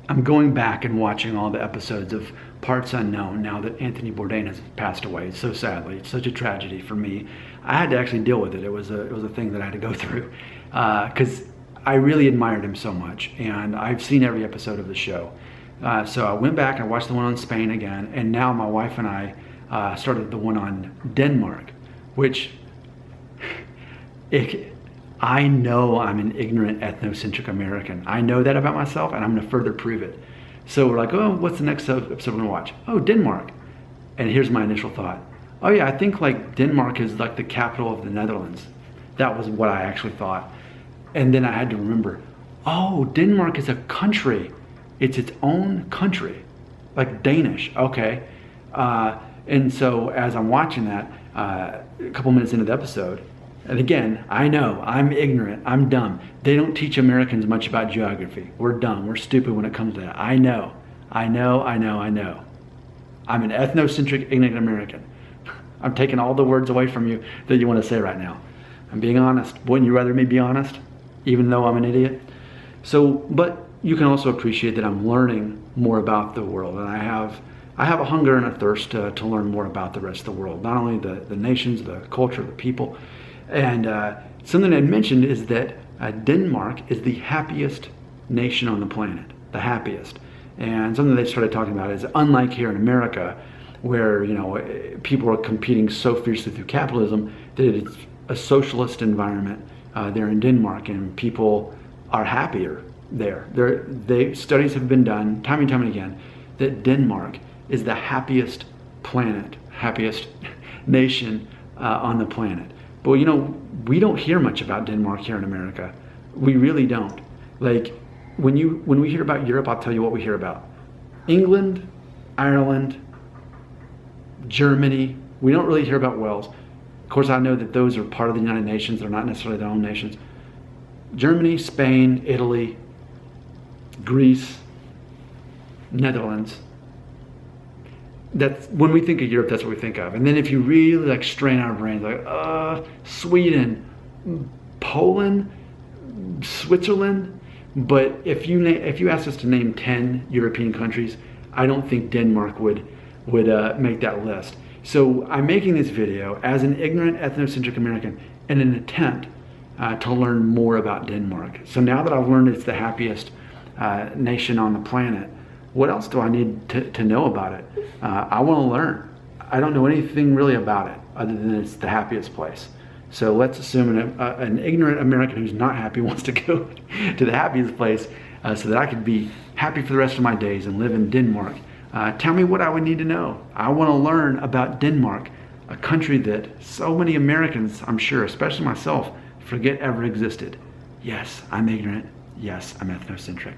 I'm going back and watching all the episodes of Parts Unknown now that Anthony Bourdain has passed away so sadly. It's such a tragedy for me. I had to actually deal with it. It was a thing that I had to go through because I really admired him so much, and I've seen every episode of the show. So I went back and watched the one on Spain again, and now my wife and I started the one on Denmark, which I know I'm an ignorant ethnocentric American. I know that about myself, and I'm going to further prove it. So we're like, oh, what's the next episode we're going to watch? Oh, Denmark. And here's my initial thought. Oh yeah, I think like Denmark is like the capital of the Netherlands. That was what I actually thought. And then I had to remember, oh, Denmark is a country. It's its own country, like Danish, okay. And so as I'm watching that, a couple minutes into the episode, and again, I know, I'm ignorant, I'm dumb. They don't teach Americans much about geography. We're dumb, we're stupid when it comes to that. I know. I'm an ethnocentric, ignorant American. I'm taking all the words away from you that you want to say right now. I'm being honest. Wouldn't you rather me be honest, even though I'm an idiot? So, but you can also appreciate that I'm learning more about the world, and I have a hunger and a thirst to learn more about the rest of the world, not only the nations, the culture, the people. And something I mentioned is that Denmark is the happiest nation on the planet, the happiest. And something they started talking about is, unlike here in America, where people are competing so fiercely through capitalism, that it's a socialist environment there in Denmark, and people are happier there. Studies have been done time and time again that Denmark is the happiest nation on the planet. But we don't hear much about Denmark here in America. We really don't. Like when we hear about Europe, I'll tell you what we hear about. England, Ireland, Germany. We don't really hear about Wales. Of course, I know that those are part of the United Nations. They're not necessarily their own nations. Germany, Spain, Italy, Greece, Netherlands. That's when we think of Europe, that's what we think of. And then if you really like strain our brains, like Sweden, Poland, Switzerland. But if you asked us to name 10 European countries, I don't think Denmark would make that list. So I'm making this video as an ignorant ethnocentric American in an attempt to learn more about Denmark. So now that I've learned it's the happiest nation on the planet, what else do I need to know about it? I want to learn. I don't know anything really about it other than it's the happiest place. So let's assume an ignorant American who's not happy wants to go to the happiest place so that I could be happy for the rest of my days and live in Denmark. Tell me what I would need to know. I want to learn about Denmark, a country that so many Americans, I'm sure, especially myself, forget ever existed. Yes, I'm ignorant. Yes, I'm ethnocentric.